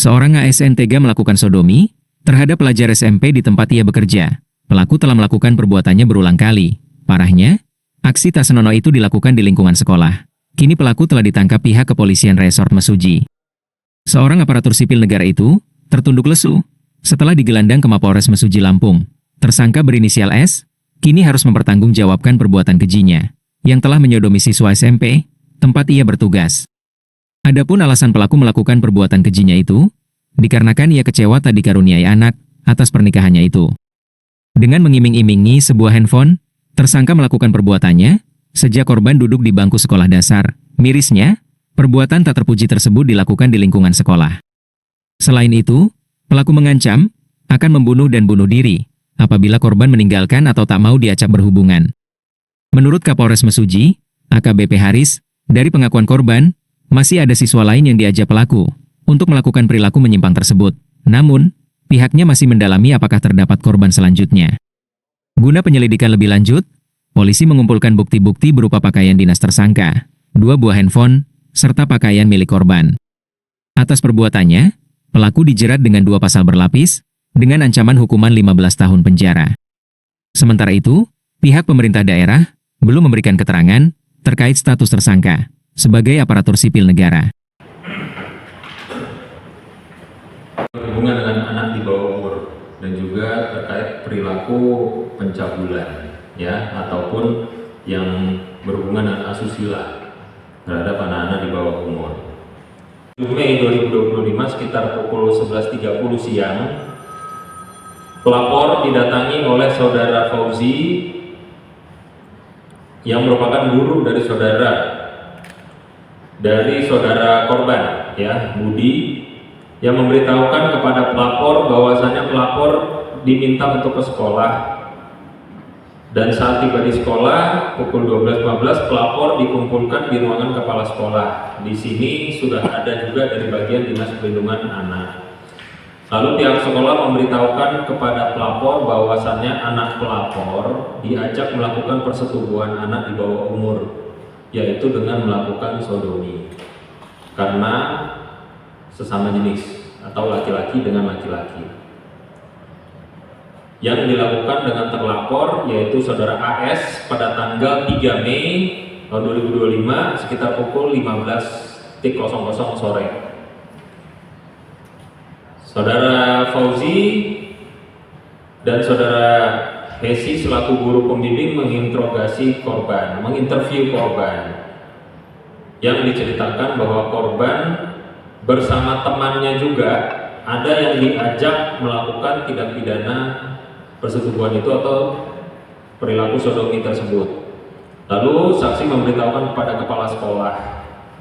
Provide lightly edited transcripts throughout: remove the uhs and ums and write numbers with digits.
Seorang ASN tega melakukan sodomi terhadap pelajar SMP di tempat ia bekerja. Pelaku telah melakukan perbuatannya berulang kali. Parahnya, aksi tak senonoh itu dilakukan di lingkungan sekolah. Kini pelaku telah ditangkap pihak kepolisian Resort Mesuji. Seorang aparatur sipil negara itu tertunduk lesu setelah digelandang ke Mapolres Mesuji Lampung. Tersangka berinisial S kini harus mempertanggungjawabkan perbuatan kejinya yang telah menyodomi siswa SMP tempat ia bertugas. Adapun alasan pelaku melakukan perbuatan kejinya itu dikarenakan ia kecewa tak dikaruniai anak atas pernikahannya itu. Dengan mengiming-imingi sebuah handphone, tersangka melakukan perbuatannya sejak korban duduk di bangku sekolah dasar. Mirisnya, perbuatan tak terpuji tersebut dilakukan di lingkungan sekolah. Selain itu, pelaku mengancam akan membunuh dan bunuh diri apabila korban meninggalkan atau tak mau diajak berhubungan. Menurut Kapolres Mesuji, AKBP Haris, dari pengakuan korban, masih ada siswa lain yang diajak pelaku untuk melakukan perilaku menyimpang tersebut. Namun, pihaknya masih mendalami apakah terdapat korban selanjutnya. Guna penyelidikan lebih lanjut, polisi mengumpulkan bukti-bukti berupa pakaian dinas tersangka, 2 buah handphone, serta pakaian milik korban. Atas perbuatannya, pelaku dijerat dengan 2 pasal berlapis, dengan ancaman hukuman 15 tahun penjara. Sementara itu, pihak pemerintah daerah belum memberikan keterangan terkait status tersangka sebagai aparatur sipil negara. Berhubungan dengan anak di bawah umur dan juga terkait perilaku pencabulan ya ataupun yang berhubungan dengan asusila terhadap anak-anak di bawah umur. Mei 2025 sekitar pukul 11.30 siang, pelapor didatangi oleh saudara Fauzi yang merupakan guru dari saudara korban ya, Budi, yang memberitahukan kepada pelapor bahwasanya pelapor diminta untuk ke sekolah. Dan saat tiba di sekolah pukul 12.15 pelapor dikumpulkan di ruangan kepala sekolah. Di sini sudah ada juga dari bagian Dinas Perlindungan Anak. Lalu pihak sekolah memberitahukan kepada pelapor bahwasannya anak pelapor diajak melakukan persetubuhan anak di bawah umur, yaitu dengan melakukan sodomi karena sesama jenis atau laki-laki dengan laki-laki. Yang dilakukan dengan terlapor yaitu saudara AS pada tanggal 3 Mei tahun 2025 sekitar pukul 15.00 sore. Saudara Fauzi dan saudara Hesi selaku guru pembimbing menginterogasi korban, menginterview korban, yang diceritakan bahwa korban bersama temannya juga ada yang diajak melakukan tindak pidana persetubuhan itu atau perilaku sodomi tersebut. Lalu saksi memberitahukan kepada kepala sekolah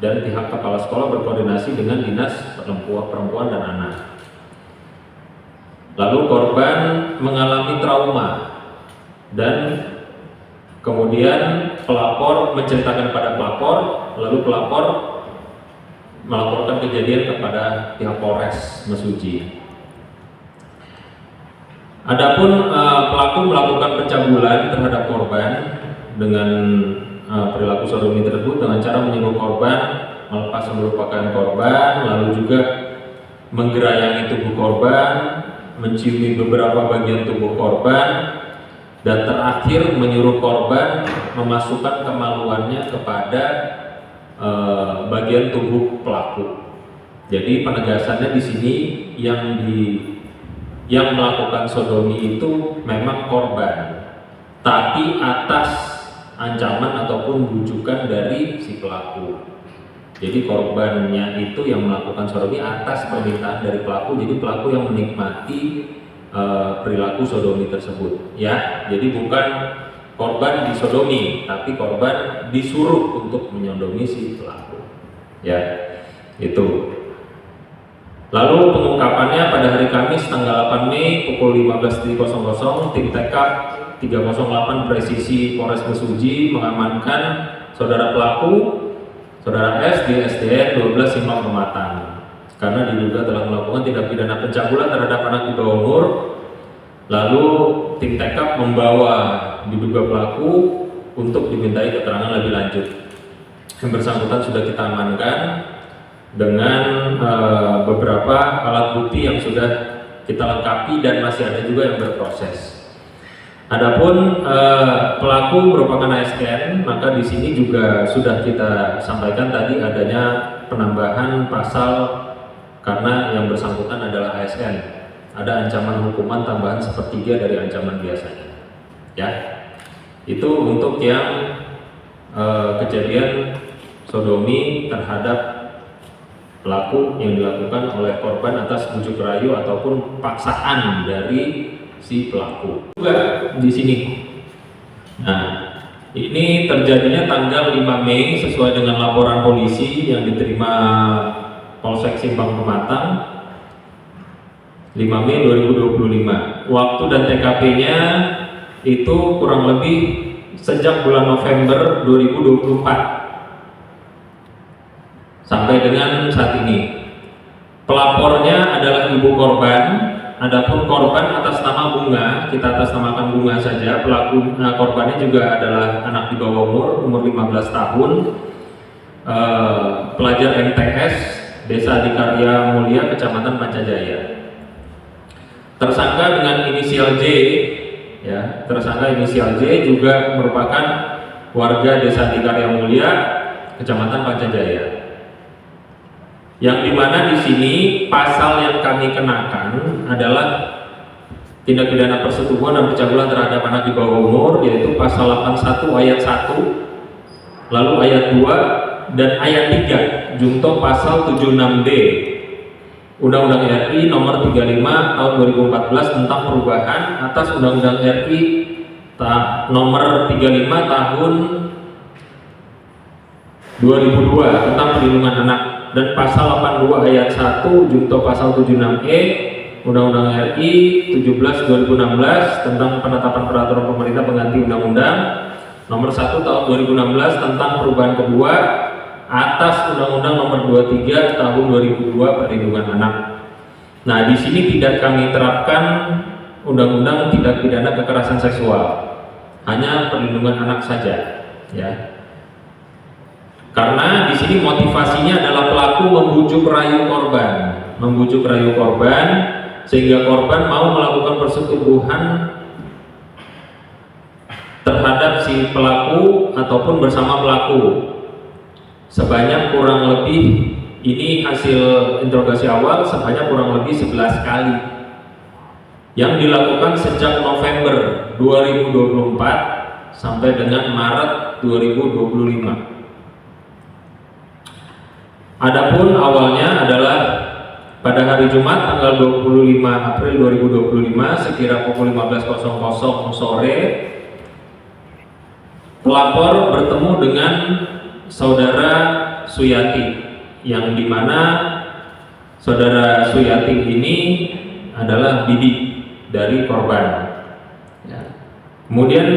dan pihak kepala sekolah berkoordinasi dengan Dinas Perempuan dan Anak. Lalu korban mengalami trauma dan kemudian pelapor menceritakan pada pelapor, lalu pelapor melaporkan kejadian kepada pihak Polres Mesuji. Adapun pelaku melakukan pencabulan terhadap korban dengan perilaku sodomi tersebut dengan cara menyuruh korban melepas seluruh pakaian korban, lalu juga menggerayangi tubuh korban, menciumi beberapa bagian tubuh korban, dan terakhir menyuruh korban memasukkan kemaluannya kepada bagian tubuh pelaku. Jadi penegasannya di sini yang melakukan sodomi itu memang korban, tapi atas ancaman ataupun bujukan dari si pelaku. Jadi korbannya itu yang melakukan sodomi atas permintaan dari pelaku. Jadi pelaku yang menikmati perilaku sodomi tersebut. Ya, jadi bukan korban disodomi, tapi korban disuruh untuk menyodomi si pelaku. Ya, itu. Lalu pengungkapannya pada hari Kamis tanggal 8 Mei pukul 15.00 tim TK 308 Presisi Polres Mesuji mengamankan saudara pelaku, saudara S di SDN 12 Simpang Pematang karena diduga telah melakukan tindak pidana pencabulan terhadap anak di bawah umur. Lalu tim TK membawa diduga pelaku untuk dimintai keterangan lebih lanjut. Yang bersangkutan sudah kita amankan dengan beberapa alat bukti yang sudah kita lengkapi dan masih ada juga yang berproses. Adapun pelaku merupakan ASN, maka di sini juga sudah kita sampaikan tadi adanya penambahan pasal karena yang bersangkutan adalah ASN. Ada ancaman hukuman tambahan sepertiga dari ancaman biasanya. Ya, itu untuk yang kejadian sodomi terhadap pelaku yang dilakukan oleh korban atas bujuk rayu ataupun paksaan dari si pelaku. Juga di sini. Nah, ini terjadinya tanggal 5 Mei sesuai dengan laporan polisi yang diterima Polsek Simpang Pematang 5 Mei 2025. Waktu dan TKP-nya itu kurang lebih sejak bulan November 2024 sampai dengan saat ini. Pelapornya adalah ibu korban, adapun korban atas nama Bunga, kita atas namakan Bunga saja. Pelaku korbannya juga adalah anak di bawah umur 15 tahun, pelajar MTS, Desa Adikarya Mulia, Kecamatan Pancajaya. Tersangka dengan inisial J, ya, tersangka inisial J juga merupakan warga Desa Adikarya Mulia, Kecamatan Pancajaya. Yang dimana di sini pasal yang kami kenakan adalah tindak pidana persetubuhan dan pencabulan terhadap anak di bawah umur, yaitu pasal 81 ayat 1, lalu ayat 2 dan ayat 3, junto pasal 76D Undang-Undang RI nomor 35 tahun 2014 tentang perubahan atas Undang-Undang RI nomor 35 tahun 2002 tentang perlindungan anak, dan pasal 82 ayat 1 junto pasal 76E Undang-Undang RI 17 2016 tentang penetapan peraturan pemerintah pengganti Undang-Undang nomor 1 tahun 2016 tentang perubahan kedua atas Undang-Undang nomor 23 tahun 2002 perlindungan anak. Nah, di sini tidak kami terapkan Undang-Undang tindak pidana kekerasan seksual, hanya perlindungan anak saja, ya. Karena di sini motivasinya adalah pelaku membujuk rayu korban, sehingga korban mau melakukan persetubuhan terhadap si pelaku ataupun bersama pelaku. Sebanyak kurang lebih, ini hasil interogasi awal, sebanyak kurang lebih 11 kali yang dilakukan sejak November 2024 sampai dengan Maret 2025. Adapun awalnya adalah pada hari Jumat tanggal 25 April 2025 sekira pukul 15.00 sore, pelapor bertemu dengan Saudara Suyati, yang dimana Saudara Suyati ini adalah bibi dari korban. Ya. Kemudian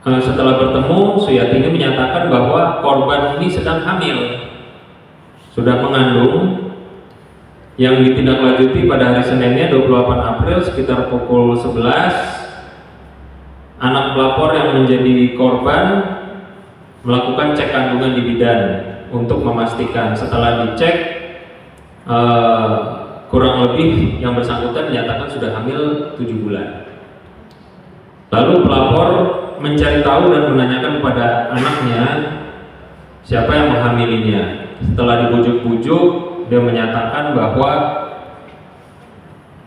setelah bertemu, Suyati ini menyatakan bahwa korban ini sedang hamil, sudah mengandung, yang ditindaklanjuti pada hari Seninnya 28 April sekitar pukul 11. Anak pelapor yang menjadi korban melakukan cek kandungan di bidan untuk memastikan. Setelah dicek, kurang lebih yang bersangkutan dinyatakan sudah hamil 7 bulan. Lalu pelapor mencari tahu dan menanyakan kepada anaknya siapa yang menghamilinya. Setelah dibujuk-bujuk, dia menyatakan bahwa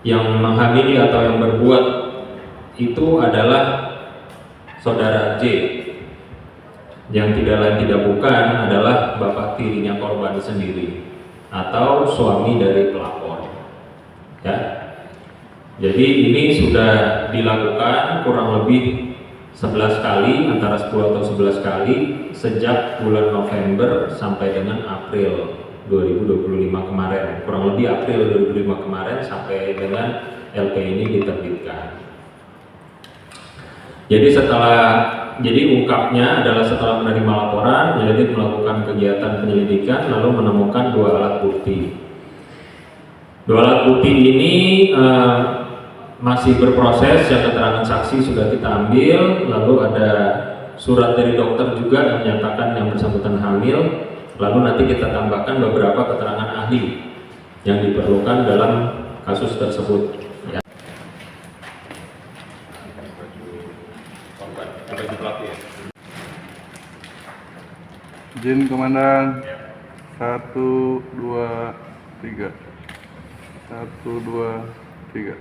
yang menghamili atau yang berbuat itu adalah Saudara J, yang tidak lain tidak bukan adalah bapak tirinya korban sendiri atau suami dari pelapor. Ya, jadi ini sudah dilakukan kurang lebih 11 kali, antara 10 atau 11 kali sejak bulan November sampai dengan April 2025 kemarin. Kurang lebih April 2025 kemarin sampai dengan LP ini diterbitkan. Jadi ungkapnya adalah setelah menerima laporan, penyelidik melakukan kegiatan penyelidikan lalu menemukan 2 alat bukti. 2 alat bukti ini masih berproses, yang keterangan saksi sudah kita ambil, lalu ada surat dari dokter juga yang menyatakan yang bersangkutan hamil, Lalu nanti kita tambahkan beberapa keterangan ahli yang diperlukan dalam kasus tersebut. Ya. Izin komandan. 1, 2, 3. 1, 2, 3.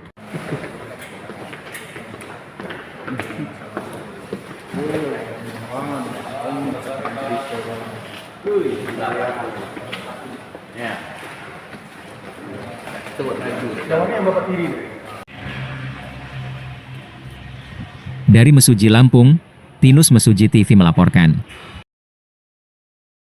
Dari Mesuji Lampung, Tinus Mesuji TV melaporkan.